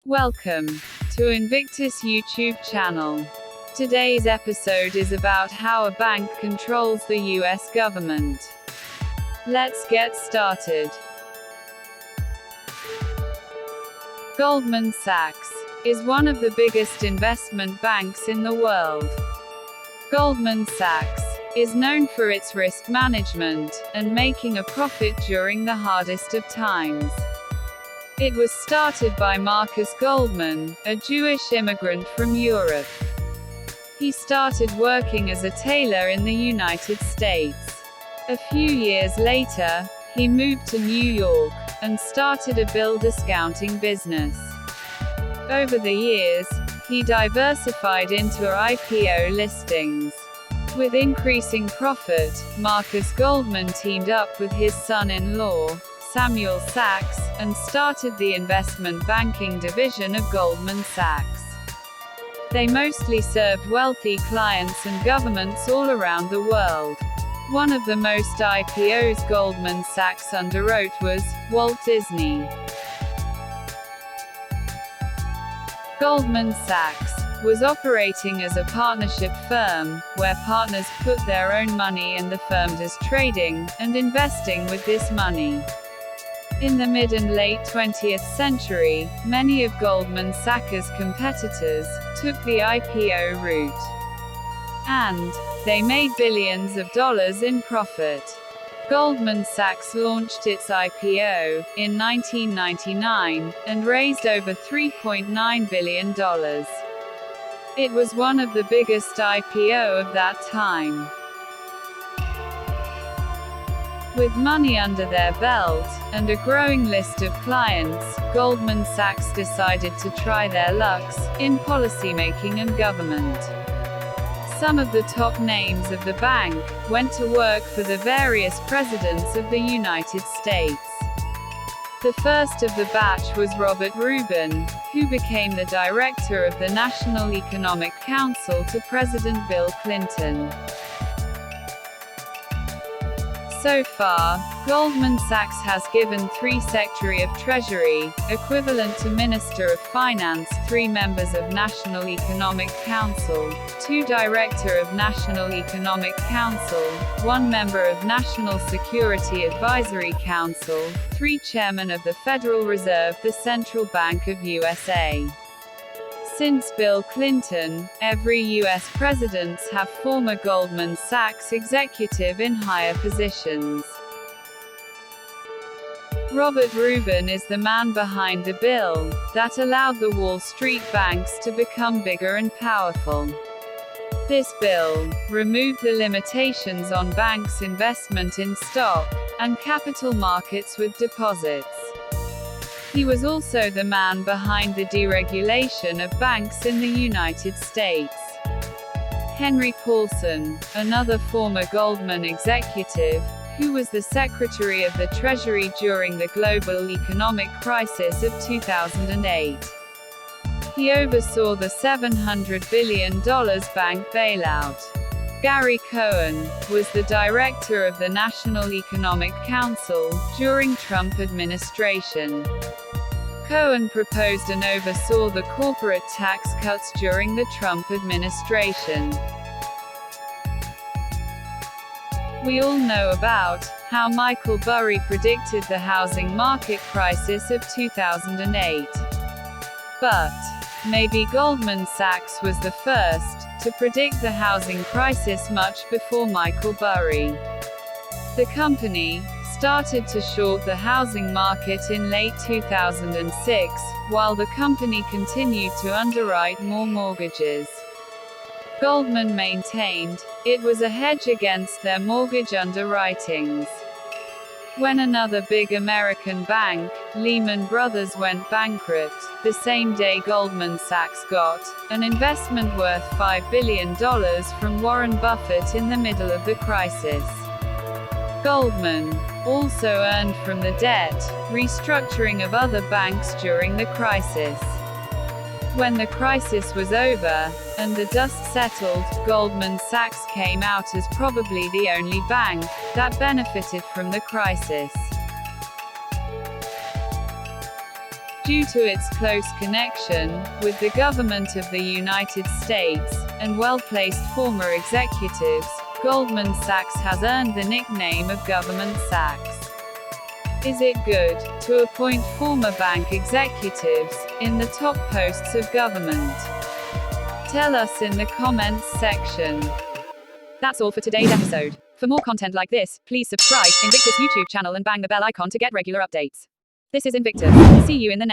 Welcome to Invictus YouTube channel. Today's episode is about how a bank controls the US government. Let's get started. Goldman Sachs is one of the biggest investment banks in the world. Goldman Sachs is known for its risk management and making a profit during the hardest of times. It was started by Marcus Goldman, a Jewish immigrant from Europe. He started working as a tailor in the United States. A few years later, he moved to New York and started a bill discounting business. Over the years, he diversified into IPO listings. With increasing profit, Marcus Goldman teamed up with his son-in-law, Samuel Sachs, and started the investment banking division of Goldman Sachs. They mostly served wealthy clients and governments all around the world. One of the most IPOs Goldman Sachs underwrote was Walt Disney. Goldman Sachs was operating as a partnership firm, where partners put their own money and the firm does trading and investing with this money. In the mid and late 20th century, many of Goldman Sachs' competitors took the IPO route. And they made billions of dollars in profit. Goldman Sachs launched its IPO in 1999 and raised over $3.9 billion. It was one of the biggest IPO of that time. With money under their belt, and a growing list of clients, Goldman Sachs decided to try their lucks in policymaking and government. Some of the top names of the bank went to work for the various presidents of the United States. The first of the batch was Robert Rubin, who became the director of the National Economic Council to President Bill Clinton. So far, Goldman Sachs has given 3 Secretary of Treasury, equivalent to Minister of Finance, 3 members of National Economic Council, 2 Director of National Economic Council, 1 member of National Security Advisory Council, 3 Chairman of the Federal Reserve, the Central Bank of USA. Since Bill Clinton, every U.S. presidents have former Goldman Sachs executive in higher positions. Robert Rubin is the man behind the bill that allowed the Wall Street banks to become bigger and powerful. This bill removed the limitations on banks' investment in stock and capital markets with deposits. He was also the man behind the deregulation of banks in the United States. Henry Paulson, another former Goldman executive, who was the Secretary of the Treasury during the global economic crisis of 2008. He oversaw the $700 billion bank bailout. Gary Cohn was the director of the National Economic Council during Trump administration. Cohen proposed and oversaw the corporate tax cuts during the Trump administration. We all know about how Michael Burry predicted the housing market crisis of 2008. But maybe Goldman Sachs was the first to predict the housing crisis much before Michael Burry. The company started to short the housing market in late 2006, while the company continued to underwrite more mortgages. Goldman maintained it was a hedge against their mortgage underwritings. When another big American bank, Lehman Brothers, went bankrupt, the same day Goldman Sachs got an investment worth $5 billion from Warren Buffett in the middle of the crisis. Goldman also earned from the debt restructuring of other banks during the crisis. When the crisis was over, and the dust settled, Goldman Sachs came out as probably the only bank that benefited from the crisis. Due to its close connection with the government of the United States, and well-placed former executives, Goldman Sachs has earned the nickname of Government Sachs. Is it good to appoint former bank executives in the top posts of government? Tell us in the comments section. That's all for today's episode. For more content like this, please subscribe Invictus YouTube channel and bang the bell icon to get regular updates. This is Invictus. See you in the next.